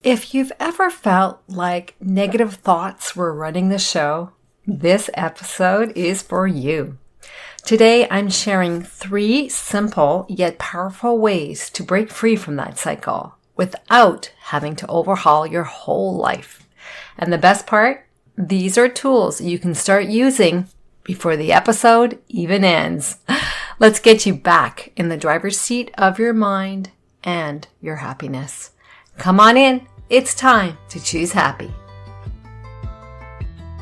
If you've ever felt like negative thoughts were running the show, this episode is for you. Today, I'm sharing 3 simple yet powerful ways to break free from that cycle without having to overhaul your whole life. And the best part, these are tools you can start using before the episode even ends. Let's get you back in the driver's seat of your mind and your happiness. Come on in. It's time to choose happy.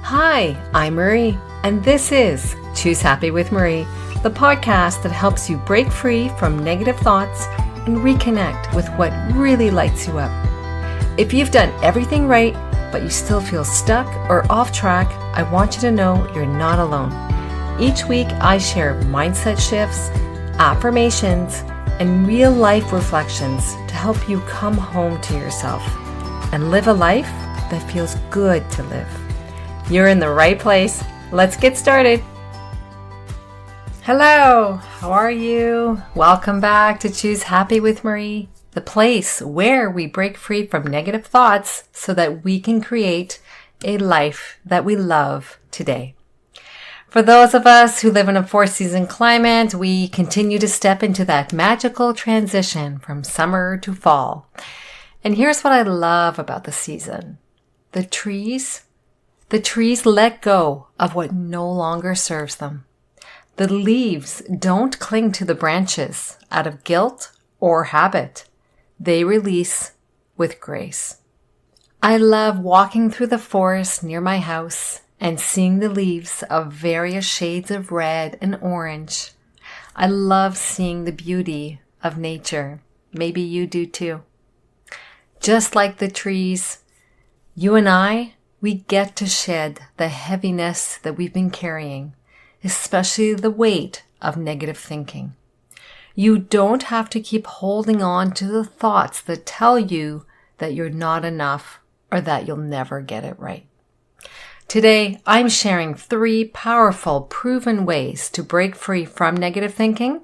Hi, I'm Marie, and this is Choose Happy with Marie, the podcast that helps you break free from negative thoughts and reconnect with what really lights you up. If you've done everything right, but you still feel stuck or off track, I want you to know you're not alone. Each week, I share mindset shifts, affirmations, and real-life reflections to help you come home to yourself and live a life that feels good to live. You're in the right place. Let's get started. Hello, how are you? Welcome back to Choose Happy with Marie, the place where we break free from negative thoughts so that we can create a life that we love today. For those of us who live in a 4-season climate, we continue to step into that magical transition from summer to fall. And here's what I love about the season. The trees let go of what no longer serves them. The leaves don't cling to the branches out of guilt or habit. They release with grace. I love walking through the forest near my house and seeing the leaves of various shades of red and orange. I love seeing the beauty of nature. Maybe you do too. Just like the trees, you and I, we get to shed the heaviness that we've been carrying, especially the weight of negative thinking. You don't have to keep holding on to the thoughts that tell you that you're not enough or that you'll never get it right. Today, I'm sharing 3 powerful, proven ways to break free from negative thinking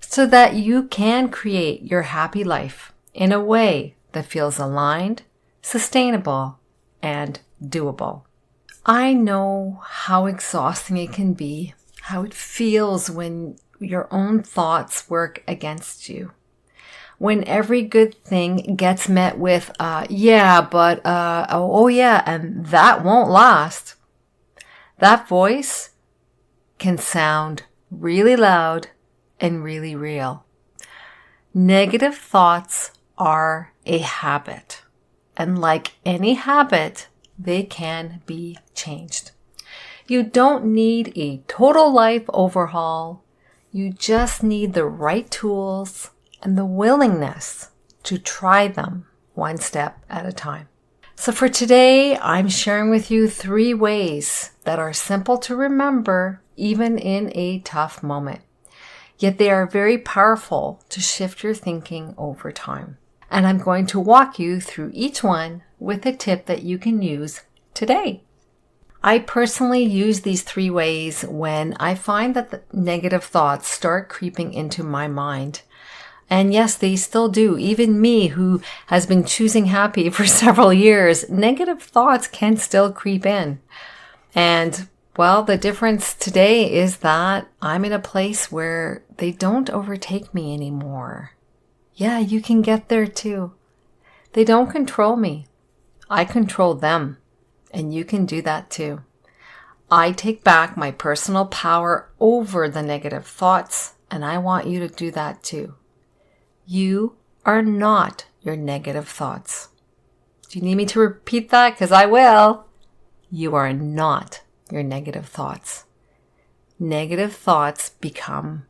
so that you can create your happy life in a way that feels aligned, sustainable, and doable. I know how exhausting it can be, how it feels when your own thoughts work against you. When every good thing gets met with, and that won't last. That voice can sound really loud and really real. Negative thoughts are a habit. And like any habit, they can be changed. You don't need a total life overhaul. You just need the right tools and the willingness to try them one step at a time. So for today, I'm sharing with you 3 ways that are simple to remember even in a tough moment. Yet they are very powerful to shift your thinking over time. And I'm going to walk you through each one with a tip that you can use today. I personally use these 3 ways when I find that the negative thoughts start creeping into my mind. And yes, they still do. Even me, who has been choosing happy for several years, negative thoughts can still creep in. And well, the difference today is that I'm in a place where they don't overtake me anymore. Yeah, you can get there too. They don't control me. I control them. And you can do that too. I take back my personal power over the negative thoughts, and I want you to do that too. You are not your negative thoughts. Do you need me to repeat that? Because I will. You are not your negative thoughts. Negative thoughts become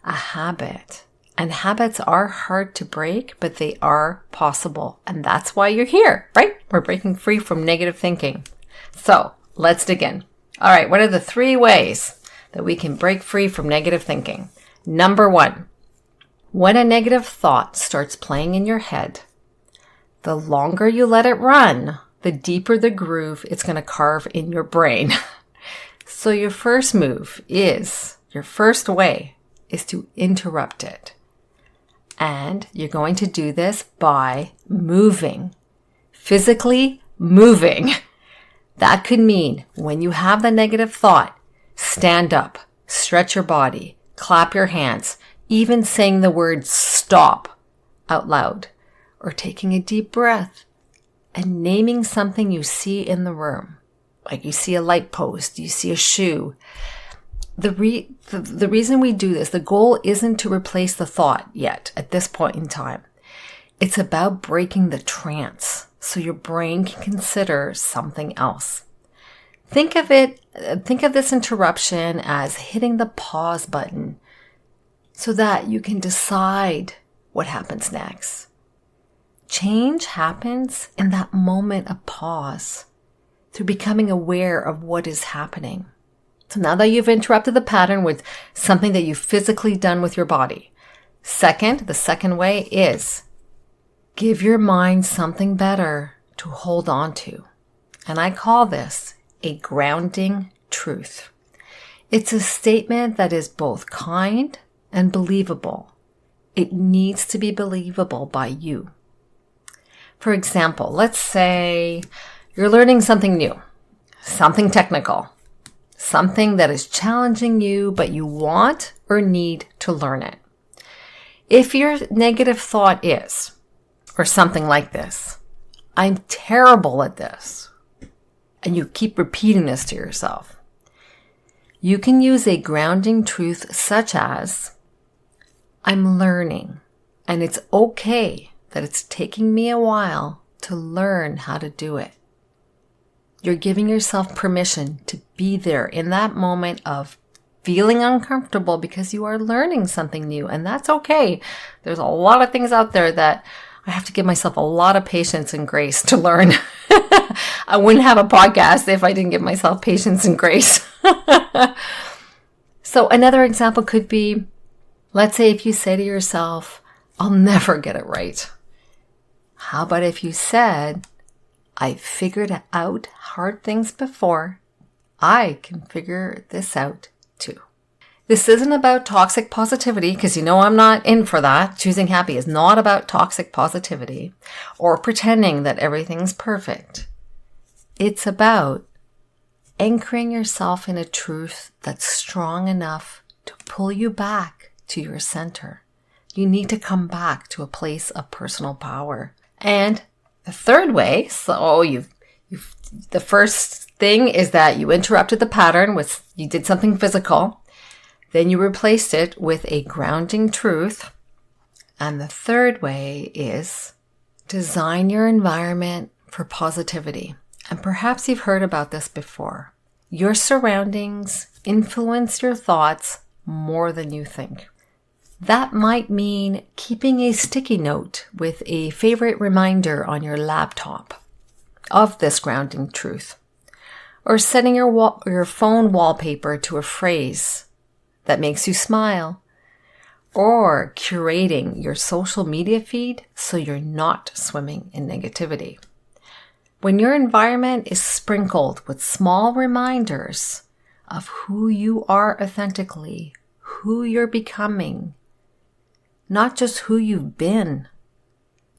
a habit. And habits are hard to break, but they are possible. And that's why you're here, right? We're breaking free from negative thinking. So let's dig in. All right, what are the 3 ways that we can break free from negative thinking? Number 1, when a negative thought starts playing in your head, the longer you let it run, the deeper the groove it's going to carve in your brain. So your first way is to interrupt it. And you're going to do this by moving. physically moving. That could mean when you have the negative thought, stand up, stretch your body, clap your hands, even saying the word stop out loud, or taking a deep breath and naming something you see in the room. Like you see a light post, you see a shoe. The reason we do this, the goal isn't to replace the thought yet at this point in time. It's about breaking the trance so your brain can consider something else. Think of this interruption as hitting the pause button so that you can decide what happens next. Change happens in that moment of pause through becoming aware of what is happening. So now that you've interrupted the pattern with something that you've physically done with your body, the second way is give your mind something better to hold on to. And I call this a grounding truth. It's a statement that is both kind and believable. It needs to be believable by you. For example, let's say you're learning something new, something technical, something that is challenging you, but you want or need to learn it. If your negative thought is, or something like this, I'm terrible at this, and you keep repeating this to yourself, you can use a grounding truth such as, I'm learning, and it's okay that it's taking me a while to learn how to do it. You're giving yourself permission to be there in that moment of feeling uncomfortable because you are learning something new, and that's okay. There's a lot of things out there that I have to give myself a lot of patience and grace to learn. I wouldn't have a podcast if I didn't give myself patience and grace. So another example could be, let's say if you say to yourself, I'll never get it right. How about if you said, I've figured out hard things before. I can figure this out too. This isn't about toxic positivity, because you know I'm not in for that. Choosing happy is not about toxic positivity or pretending that everything's perfect. It's about anchoring yourself in a truth that's strong enough to pull you back to your center. You need to come back to a place of personal power. And the third way, so the first thing is that you interrupted the pattern with, you did something physical. Then you replaced it with a grounding truth. And the third way is design your environment for positivity. And perhaps you've heard about this before. Your surroundings influence your thoughts more than you think. That might mean keeping a sticky note with a favorite reminder on your laptop of this grounding truth, or setting your phone wallpaper to a phrase that makes you smile, or curating your social media feed so you're not swimming in negativity. When your environment is sprinkled with small reminders of who you are authentically, who you're becoming, not just who you've been,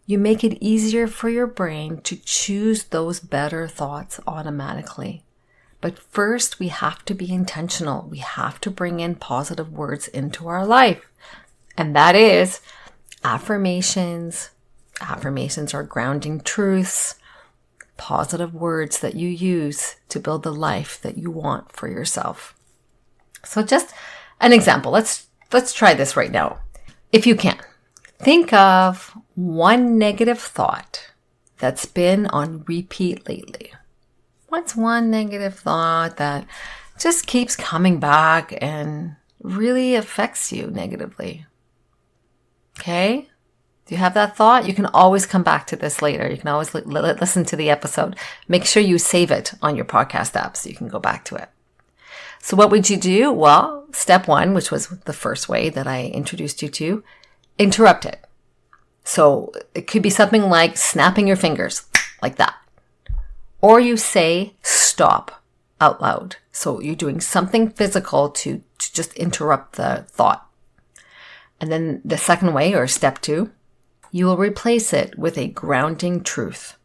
you make it easier for your brain to choose those better thoughts automatically. But first, we have to be intentional. We have to bring in positive words into our life. And that is affirmations. Affirmations are grounding truths, positive words that you use to build the life that you want for yourself. So just an example. Let's try this right now. If you can, think of one negative thought that's been on repeat lately. What's one negative thought that just keeps coming back and really affects you negatively? Okay? Do you have that thought? You can always come back to this later. You can always listen to the episode. Make sure you save it on your podcast app so you can go back to it. So what would you do? Well, step one, which was the first way that I introduced you to, interrupt it. So it could be something like snapping your fingers, like that. Or you say stop out loud. So you're doing something physical to just interrupt the thought. And then the second way, or step two, you will replace it with a grounding truth.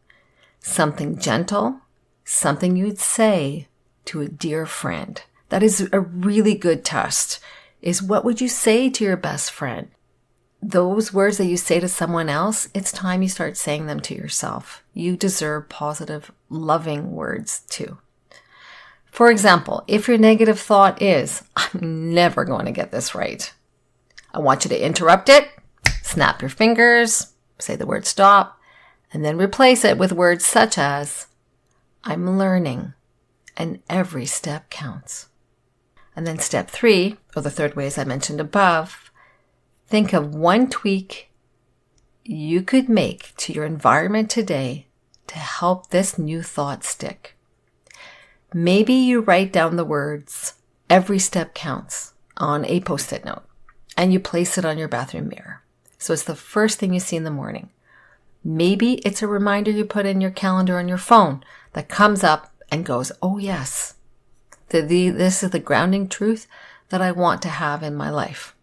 something gentle, something you'd say to a dear friend. That is a really good test, is what would you say to your best friend? Those words that you say to someone else, it's time you start saying them to yourself. You deserve positive, loving words too. For example, if your negative thought is, I'm never going to get this right, I want you to interrupt it, snap your fingers, say the word stop, and then replace it with words such as, I'm learning, and every step counts. And then step 3, or the third way as I mentioned above, think of one tweak you could make to your environment today to help this new thought stick. Maybe you write down the words, every step counts, on a Post-it note, and you place it on your bathroom mirror. So it's the first thing you see in the morning. Maybe it's a reminder you put in your calendar on your phone that comes up and goes, oh yes, this is the grounding truth that I want to have in my life.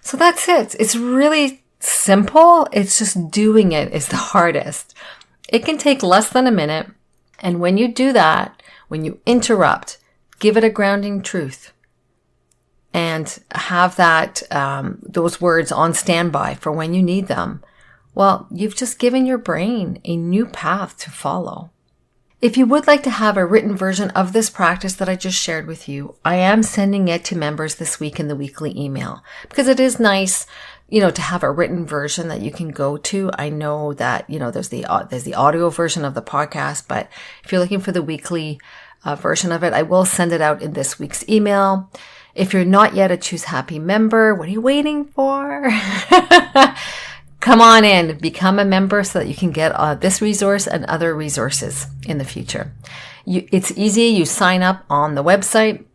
So that's it. It's really simple. It's just doing it is the hardest. It can take less than a minute. And when you do that, when you interrupt, give it a grounding truth and have that, those words on standby for when you need them. Well, you've just given your brain a new path to follow. If you would like to have a written version of this practice that I just shared with you, I am sending it to members this week in the weekly email because it is nice, to have a written version that you can go to. I know that, there's the audio version of the podcast, but if you're looking for the weekly version of it, I will send it out in this week's email. If you're not yet a Choose Happy member, what are you waiting for? Come on in, become a member so that you can get this resource and other resources in the future. It's easy. You sign up on the website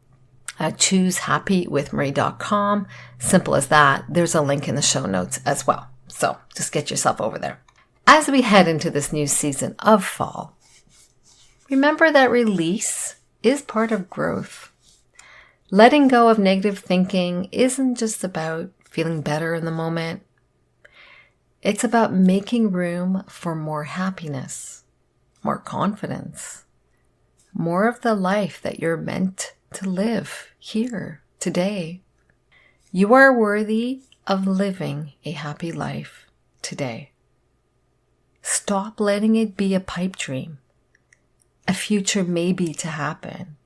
at choosehappywithmarie.com. Simple as that. There's a link in the show notes as well. So just get yourself over there. As we head into this new season of fall, remember that release is part of growth. Letting go of negative thinking isn't just about feeling better in the moment. It's about making room for more happiness, more confidence, more of the life that you're meant to live here, today. You are worthy of living a happy life today. Stop letting it be a pipe dream, a future maybe to happen.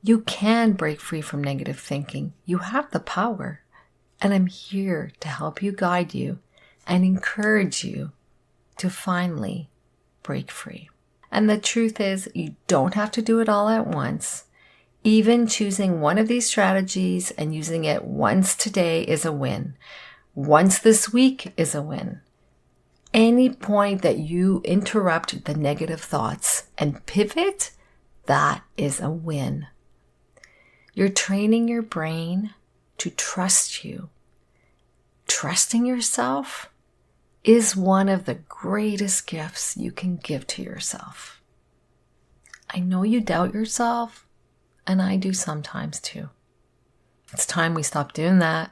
You can break free from negative thinking. You have the power, and I'm here to help you, guide you, and encourage you to finally break free. And the truth is, you don't have to do it all at once. Even choosing one of these strategies and using it once today is a win. Once this week is a win. Any point that you interrupt the negative thoughts and pivot, that is a win. You're training your brain to trust you. Trusting yourself is one of the greatest gifts you can give to yourself. I know you doubt yourself, and I do sometimes too. It's time we stop doing that.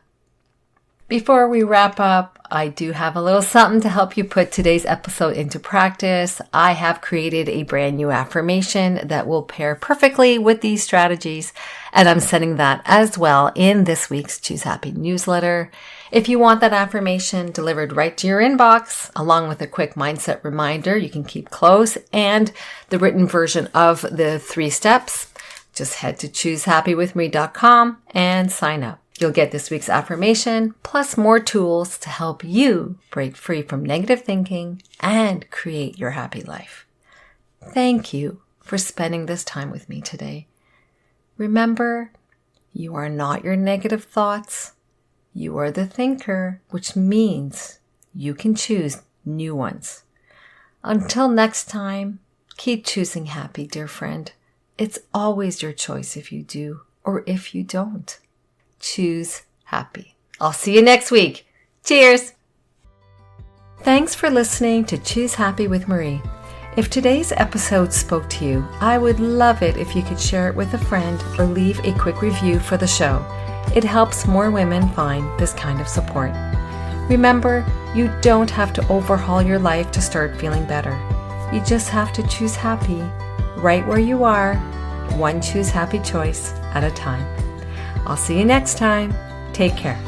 Before we wrap up, I do have a little something to help you put today's episode into practice. I have created a brand new affirmation that will pair perfectly with these strategies, and I'm sending that as well in this week's Choose Happy newsletter. If you want that affirmation delivered right to your inbox, along with a quick mindset reminder you can keep close and the written version of the 3 steps, just head to choosehappywithmarie.com and sign up. You'll get this week's affirmation, plus more tools to help you break free from negative thinking and create your happy life. Thank you for spending this time with me today. Remember, you are not your negative thoughts. You are the thinker, which means you can choose new ones. Until next time, keep choosing happy, dear friend. It's always your choice if you do or if you don't. Choose happy. I'll see you next week. Cheers! Thanks for listening to Choose Happy with Marie. If today's episode spoke to you, I would love it if you could share it with a friend or leave a quick review for the show. It helps more women find this kind of support. Remember, you don't have to overhaul your life to start feeling better. You just have to choose happy right where you are, one choose happy choice at a time. I'll see you next time. Take care.